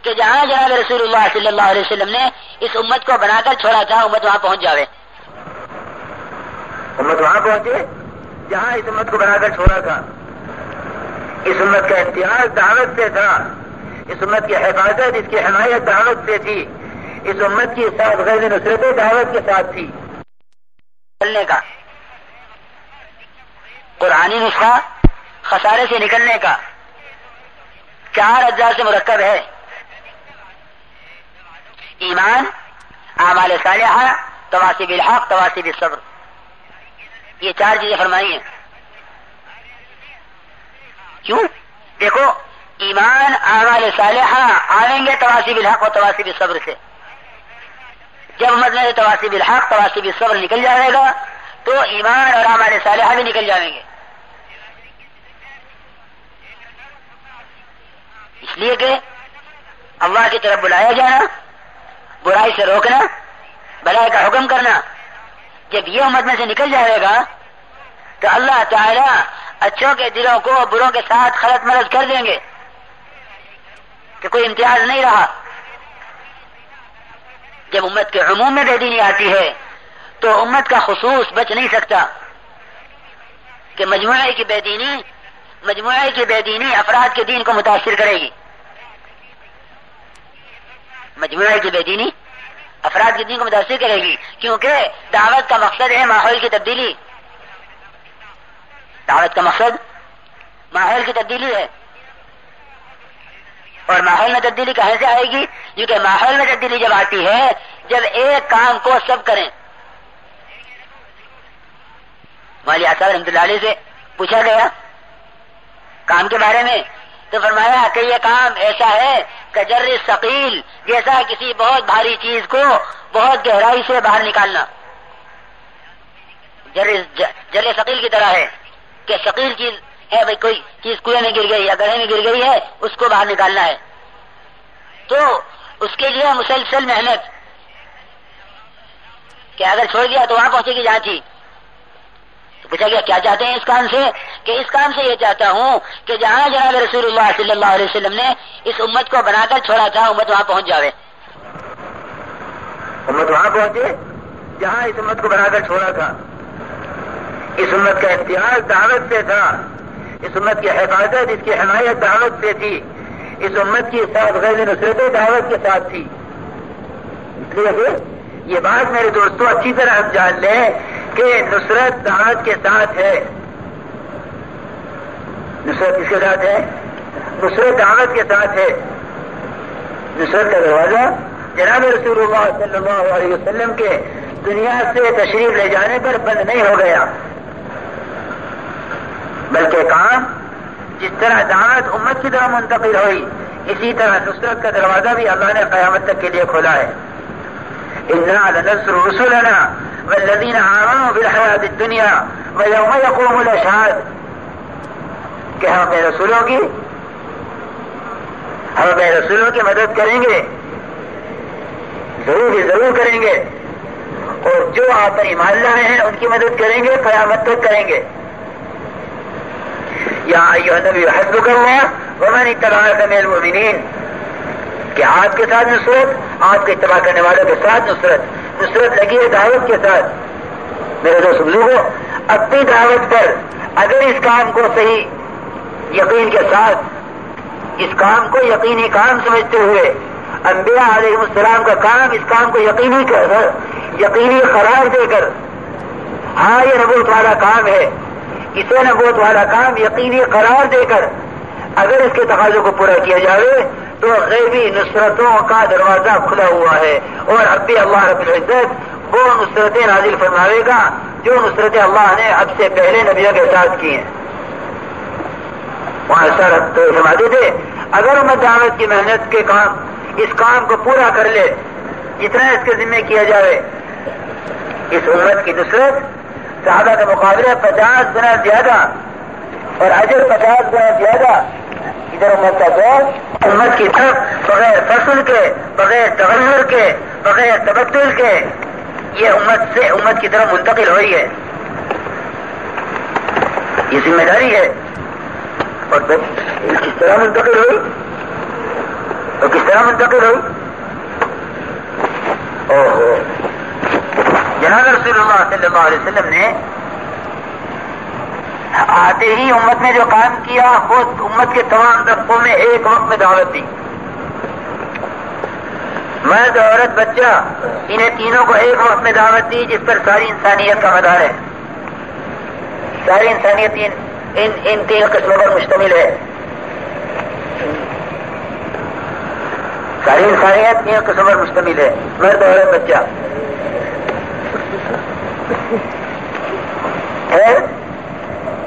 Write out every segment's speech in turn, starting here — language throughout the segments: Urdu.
کہ جہاں جناب رسول اللہ صلی اللہ علیہ وسلم نے اس امت کو بنا کر چھوڑا تھا امت وہاں پہنچ جاوے. امت وہاں پہنچے جہاں اس امت کو بنا کر چھوڑا تھا. اس امت کا امتیاز دعوت سے تھا. اس امت کی حفاظت، اس کی حمایت دعوت سے تھی. اس امت کی ساتھ غیر نصرت دعوت کے ساتھ تھی. نکلنے کا قرآنی نسخہ خسارے سے نکلنے کا 4 اجزاء سے مرکب ہے. ایمان، اعمال صالحہ، تواصی بالحق، تواصی بالصبر. یہ 4 چیزیں فرمائی ہیں. کیوں؟ دیکھو، ایمان، اعمال صالحہ آئیں گے تواصی بالحق اور تواصی بالصبر سے. جب امت میں تواصی بالحق، تواصی بالصبر نکل جائے گا تو ایمان اور اعمال صالحہ بھی نکل جائیں گے. اس لیے کہ اللہ کی طرف بلایا جانا، برائی سے روکنا، بھلائی کا حکم کرنا، جب یہ امت میں سے نکل جائے گا تو اللہ تعالیٰ اچھوں کے دلوں کو بروں کے ساتھ خلط ملط کر دیں گے کہ کوئی امتیاز نہیں رہا. جب امت کے عموم میں بے دینی آتی ہے تو امت کا خصوص بچ نہیں سکتا کہ مجموعے کی بے دینی افراد کے دین کو متاثر کرے گی. مجموعے کی بے دینی افراد کے دین کو متاثر کرے گی کیونکہ دعوت کا مقصد ہے ماحول کی تبدیلی. دعوت کا مقصد ماحول کی تبدیلی ہے. اور ماحول میں تبدیلی کہاں سے آئے گی؟ کیونکہ ماحول میں تبدیلی جب آتی ہے جب ایک کام کو سب کریں. مولوی صاحب رحمۃ اللہ علیہ سے پوچھا گیا کام کے بارے میں تو فرمایا کہ یہ کام ایسا ہے کہ جر ثقیل، جیسا کسی بہت بھاری چیز کو بہت گہرائی سے باہر نکالنا. جر ثقیل کی طرح ہے کہ ثقیل چیز ہے، بھائی کوئی چیز کنویں میں گر گئی یا گڑھے میں گر گئی ہے، اس کو باہر نکالنا ہے تو اس کے لیے مسلسل محنت کہ اگر چھوڑ دیا تو وہاں پہنچے گی جہاں تھی. تو پوچھا گیا کیا چاہتے ہیں اس کام سے؟ کہ اس کام سے یہ چاہتا ہوں کہ جہاں جناب رسول اللہ صلی اللہ علیہ وسلم نے اس امت کو بنا کر چھوڑا تھا امت وہاں پہنچ جاوے. امت وہاں پہنچے جہاں اس امت کو بنا کر چھوڑا تھا. اس امت کا امتیاز دعوت سے تھا. اس امت کی حفاظت، اس کی حمایت دعوت سے تھی. اس امت کی ساتھ غیر نصرت دعوت کے ساتھ تھی. اس لیے کہ یہ بات میرے دوستوں اچھی طرح ہم جان لیں کہ نصرت دعوت کے ساتھ ہے. نصرت کس کے ساتھ ہے؟ نصرت دعوت کے ساتھ ہے. نصرت کا دروازہ جناب رسول اللہ صلی اللہ علیہ وسلم کے دنیا سے تشریف لے جانے پر بند نہیں ہو گیا، بلکہ کام جس طرح دعوت امت کی طرح منتقل ہوئی اسی طرح نصرت کا دروازہ بھی اللہ نے قیامت تک کے لیے کھولا ہے. اِنَّا لَنَنصُرُ رُسُلَنَا وَالَّذِينَ آمَنُوا بِالْحَيَاةِ الدُّنْيَا وَيَوْمَ يَقُومُ الْأَشْهَادُ کہ ہم اپنے رسولوں کی مدد کریں گے، ضرور کریں گے، اور جو آپ پر ایمان لائے ہیں ان کی مدد کریں گے، قیامت تک کریں گے. یا ایھا النبی حسبک اللہ ومن اتبعک من المؤمنین کہ آپ کے ساتھ نصرت، آپ کے اتباع کرنے والوں کے ساتھ نصرت لگی ہے دعوت کے ساتھ. میرے دوست بزرگوں، اپنی دعوت پر اگر اس کام کو صحیح یقین کے ساتھ، اس کام کو یقینی کام سمجھتے ہوئے، انبیاء علیہ السلام کا کام اس کام کو یقینی قرار دے کر، ہاں یہ نبوت والا کام ہے، اسے نبوت والا کام یقینی قرار دے کر اگر اس کے تقاضوں کو پورا کیا جائے تو غیبی نصرتوں کا دروازہ کھلا ہوا ہے. اور اب بھی اللہ رب العزت وہ نصرتیں نازل فرماوے گا جو نصرتیں اللہ نے اب سے پہلے نبیوں کے ساتھ کی ہیں. وہاں سر تو فرماتے تھے اگر امت دعوت کی محنت کے کام اس کام کو پورا کر لے جتنا اس کے ذمہ کیا جائے، اس امت کی نصرت صحابہ کے مقابلے 50 گنا زیادہ اور اجر 50 گنا زیادہ. ادھر امت کا دور امت کی طرف بغیر فصل کے، بغیر تغیر کے، بغیر تبدل کے یہ امت کی طرف منتقل ہوئی ہے. یہ ذمہ داری ہے. اور کس طرح منتقل ہوئی؟ تو کس طرح منتقل ہوئی؟ اوہو، جناب رسول اللہ صلی اللہ علیہ وسلم نے آتے ہی امت نے جو کام کیا خود امت کے تمام طبقوں میں ایک وقت میں دعوت دی. مرد، عورت، بچہ، انہیں تینوں کو ایک وقت میں دعوت دی جس پر ساری انسانیت کا مدار ہے. ساری انسانیت ان تین قسموں پر مشتمل ہے. ساری انسانیت تین قسموں پر مشتمل ہے: مرد، عورت، بچہ.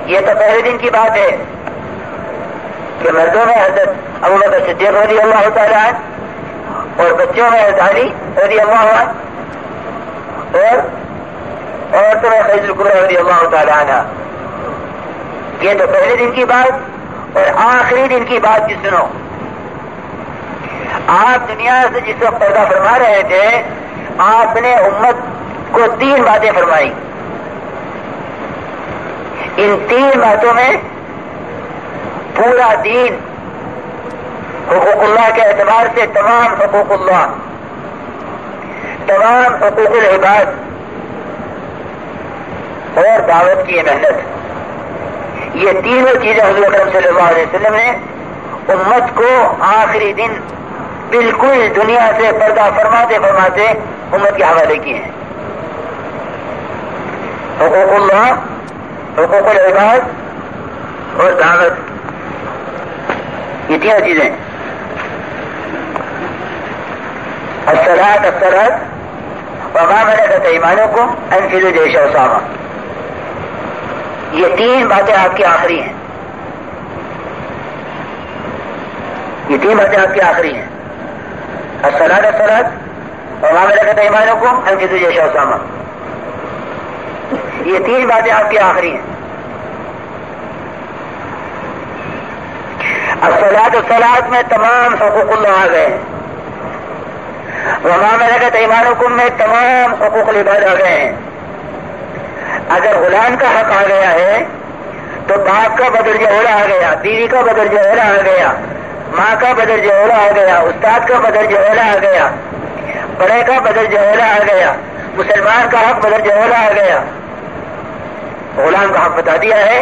یہ تو پہلے دن کی بات ہے کہ مردوں میں حضرت ابوبکر صدیق رضی اللہ تعالیٰ عنہ اور بچوں میں حضرت علی رضی اللہ عنہ اور عورتوں میں خدیجہ کبریٰ رضی اللہ تعالیٰ عنہ. یہ تو پہلے دن کی بات. اور آخری دن کی بات بھی سنو. آپ دنیا سے جس وقت پیدا فرما رہے تھے آپ نے امت کو 3 باتیں فرمائی. ان 3 باتوں میں پورا دین حقوق اللہ کے اعتبار سے تمام حقوق اللہ، تمام حقوق العباد اور دعوت کی محنت، یہ تینوں چیزیں حضور اکرم صلی اللہ علیہ وسلم نے امت کو آخری دن بالکل دنیا سے پردہ فرماتے فرماتے امت کے حوالے کی ہیں. حقوق اللہ، حقوق العباد اور دعوت، یہ تینوں چیزیں. الصلاۃ وما ملکت ایمانکم انفذوا جیش اسامہ. یہ 3 باتیں آپ کی آخری ہیں. یہ 3 باتیں آپ کی آخری ہیں. الصلاۃ وما ملکت ایمانکم انفذوا جیش اسامہ. یہ 3 باتیں آپ کی آخری ہیں. الصلاۃ میں تمام حقوق اللہ آ گئے ہیں. وما ملکت ایمانکم میں تمام حقوق العباد آ گئے ہیں. اگر غلام کا حق آ گیا ہے تو باپ کا بدرجہ اولا آ گیا، بیوی کا بدرجہ اولا آ گیا، ماں کا بدرجہ اولا آ گیا، استاد کا بدرجہ اولا آ گیا، بڑے کا بدرجہ اولا آ گیا، مسلمان کا حق بدرجہ اولا آ گیا. غلام کا حق بتا دیا ہے.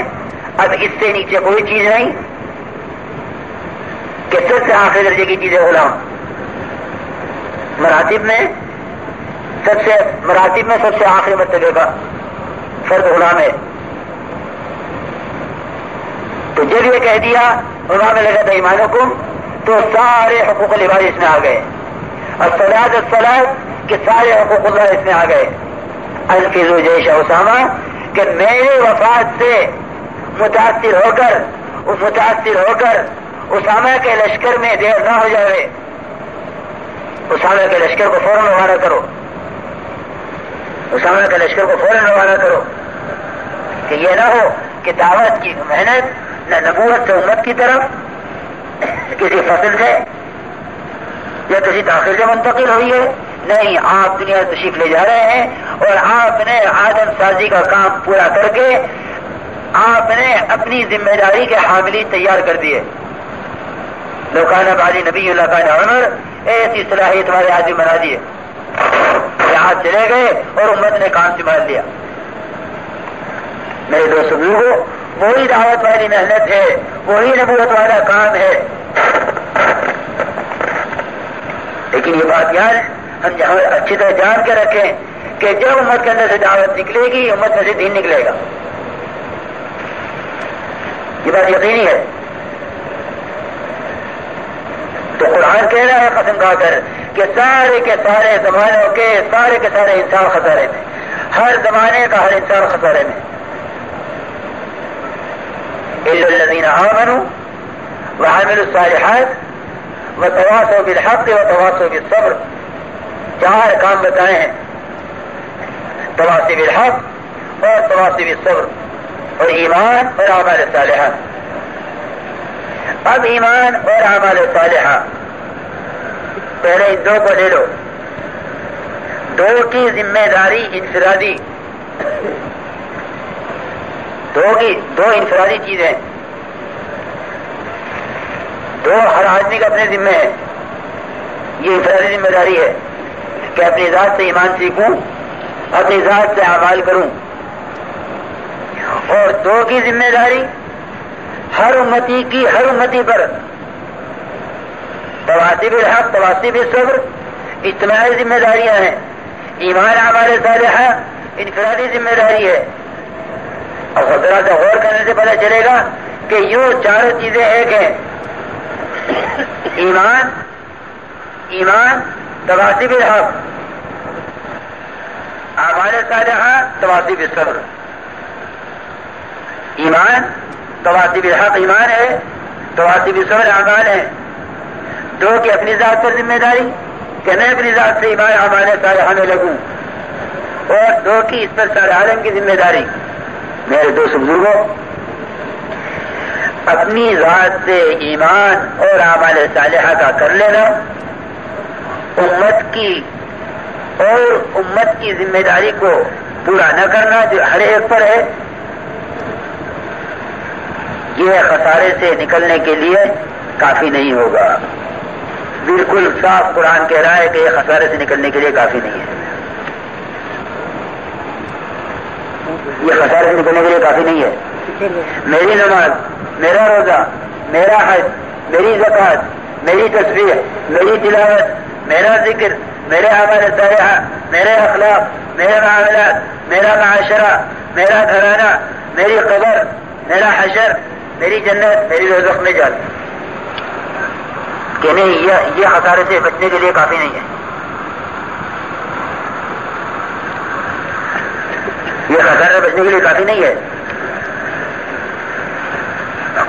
اب اس سے نیچے کوئی چیز نہیں کہ سب سے آخری درجے کی چیز ہے غلام. مراتب میں سب سے آخری مرتبے کا فرد غلام ہے. تو جب یہ کہہ دیا وما ملکت ایمانکم تو سارے حقوق العباد اس میں آ گئے. الصلاۃ کہ سارے حقوق اللہ اس میں آ گئے. انفذوا جیش اسامہ کہ میرے وفات سے متاثر ہو کر اسامہ کے لشکر میں دیر نہ ہو جائے. اسامہ کے لشکر کو فوراً روانہ کرو. اسامہ کے لشکر کو فوراً روانہ کرو کہ یہ نہ ہو کہ دعوت کی محنت نہ نبوت سے امت کی طرف کسی فصل سے یا کسی تاخیر سے منتقل ہوئی ہے. نہیں، آپ دنیا سے تشریف لے جا رہے ہیں اور آپ نے آدم سازی کا کام پورا کر کے آپ نے اپنی ذمہ داری کے حاملین تیار کر دیے. لو کان بعدی نبی لکان عمر، ایسی صلاحیت والے آدمی بنا دیے. یہاں چلے گئے اور امت نے کام سنبھال لیا. میرے دوست بزرگوں، وہی دعوت والی محنت ہے، وہی نبوت والا کام ہے. لیکن یہ بات یاد ہم اچھی طرح جان کے رکھیں کہ جب امت کے اندر سے دعوت نکلے گی امت میں سے دین نکلے گا. یہ بات یقینی ہے. تو قرآن کہہ رہا ہے قسم کھا کر کہ سارے کے سارے زمانوں کے سارے انسان خسارے میں، ہر زمانے کا ہر انسان خسارے میں. الا الذين آمنوا وعملوا الصالحات وتواصوا بالحق وتواصوا بالصبر. 4 کام بتائے ہیں: تواصی بالحق اور تواصی بالصبر اور ایمان اور اعمال صالحہ. اب ایمان اور اعمال صالحہ پہلے ان 2 کو لے لو. 2 کی ذمہ داری انفرادی، 2 انفرادی چیزیں، 2 ہر آدمی کا اپنے ذمہ ہے. یہ انفرادی ذمہ داری ہے کہ اپنی ذات سے ایمان سیکھوں، اپنی ذات سے اعمال کروں. اور دو کی ذمہ داری ہر امتی پر تواصی بالحق تواصی بالصبر اجتماعی ذمہ داریاں ہیں. ایمان اعمال صالحہ انفرادی ذمہ داری ہے. اور ذرا سے غور کرنے سے پتہ چلے گا کہ یوں چاروں چیزیں ایک ہیں. ایمان تواصی بالحق، اعمال صالحہ تواصی بالصبر. ایمان تواصی بالحق ایمان ہے، تواصی بالصبر اعمال ہے. دو کی اپنی ذات پر ذمہ داری کہ میں اپنی ذات سے ایمان اعمال صالحہ میں لگوں، اور دو کی اس پر سارے عالم کی ذمہ داری. میرے دوست بزرگوں، اپنی ذات سے ایمان اور اعمال صالحہ کا کر لینا امت کی ذمہ داری کو پورا نہ کرنا جو ہر ایک پر ہے، یہ خسارے سے نکلنے کے لیے کافی نہیں ہوگا. بالکل صاف قرآن کہہ رہا ہے کہ یہ خسارے سے نکلنے کے لیے کافی نہیں ہے. یہ خسارے سے نکلنے کے لیے کافی نہیں ہے. میری نماز، میرا روزہ، میرا حج، میری زکوٰۃ، میری تسبیح، میری تلاوت، میرا ذکر، میرے اعمال صالحہ، میرے اخلاق، میرے معاملات، میرا معاشرہ، میرا گھرانہ، میری قبر، میرا حشر، میری جنت، میری دوزخ میں جل، کہ نہیں یہ خسارے سے بچنے کے لیے کافی نہیں ہے. یہ خسارے سے بچنے کے لیے کافی نہیں ہے.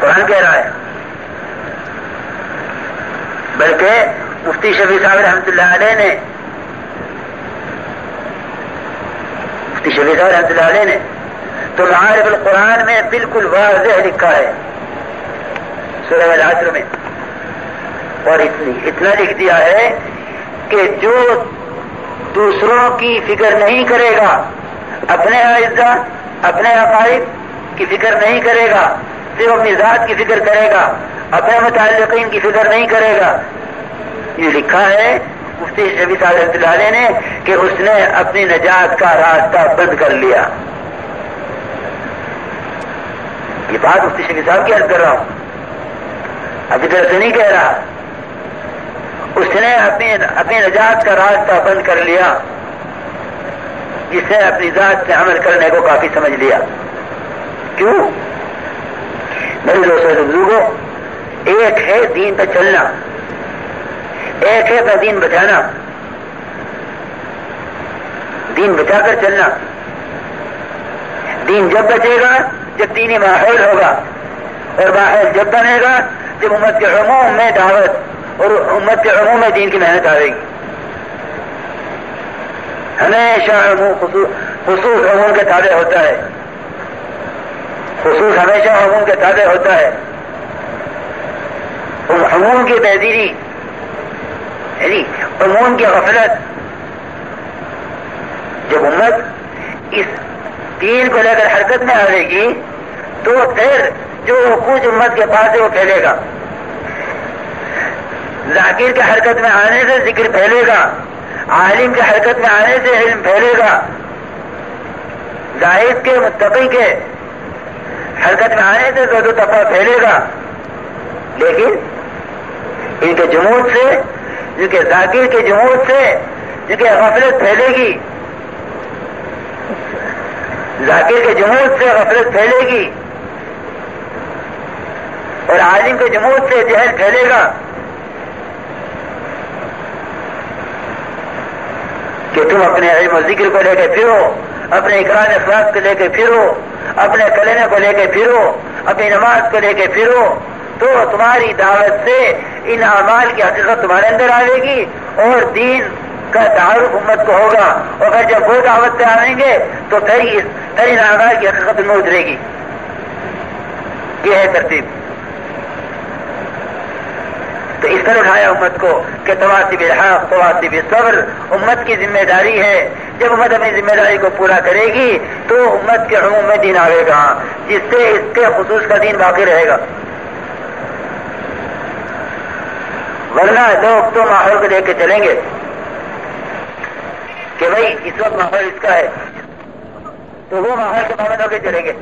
قرآن کہہ رہا ہے. بلکہ مفتی شفیع صاحب رحمۃ اللہ علیہ نے تو معارف القرآن میں بالکل واضح لکھا ہے سورہ العصر میں، اور اتنا لکھ دیا ہے کہ جو دوسروں کی فکر نہیں کرے گا، اپنے اعزہ اپنے عقائد کی فکر نہیں کرے گا، صرف اپنی ذات کی فکر کرے گا، اپنے متعلقین کی فکر نہیں کرے گا. یہ لکھا ہے مفتی شفیع صاحب رحمۃ اللہ علیہ نے کہ اس نے اپنی نجات کا راستہ بند کر لیا. یہ بات مفتی شفیع صاحب کی عرض کر رہا ہوں، ابھی طرف سے نہیں کہہ رہا. اس نے اپنی نجات کا راستہ بند کر لیا، جس نے اپنی ذات سے عمل کرنے کو کافی سمجھ لیا. کیوں؟ میرے دوستوں بزرگوں، ایک ہے دین پہ چلنا، ایک ہے اپنا دین بچانا. دین بچا کر چلنا. دین جب بچے گا جب دینی ماحول ہوگا، اور ماحول جب بنے گا جب امت کے عموم میں دعوت اور امت کے عموم میں دین کی محنت آئے گی. ہمیشہ خصوص عموم کے تابع ہوتا ہے. خصوص ہمیشہ عموم کے تابع ہوتا ہے. عموم کی بہدیری یعنی عموم کی غفلت، جب امت اس دین کو لے کر حرکت میں آئے گی تو پھر جو کچھ امت کے پاس ہے وہ پھیلے گا. ذاکر کے حرکت میں آنے سے ذکر پھیلے گا، عالم کے حرکت میں آنے سے علم پھیلے گا، زاہد کے متقی کے حرکت میں آنے سے زود و تقویٰ پھیلے گا. لیکن ان کے جمود سے، ان کے ذاکر کے جمود سے ان کے غفلت پھیلے گی، ذاکر کے جمود سے غفلت پھیلے گی، اور عالم کے جمود سے جہل پھیلے گا. کہ تم اپنے علم و ذکر کو لے کے پھرو، اپنے اقرار اخلاص کو لے کے پھرو، اپنے کلمے کو لے کے پھرو، اپنی نماز کو لے کے پھرو، تو تمہاری دعوت سے ان اعمال کی حقیقت تمہارے اندر آئے گی اور دین کا تعارف امت کو ہوگا. اور پھر جب وہ دعوت پہ آئیں گے تو پھر ان اعمال کی حقیقت میں اترے گی. یہ ہے ترتیب. تو اس طرح اٹھایا امت کو کہ تواصی بالحق تواصی بالصبر امت کی ذمہ داری ہے. جب امت اپنی ذمہ داری کو پورا کرے گی تو امت کے عموم میں دین آئے گا، جس سے اس کے خصوص کا دین باقی رہے گا. ورنہ لوگ تو ماحول کو دیکھ کے چلیں گے کہ بھائی اس وقت ماحول اس کا ہے تو وہ ماحول کے پابند ہو کے چلیں گے.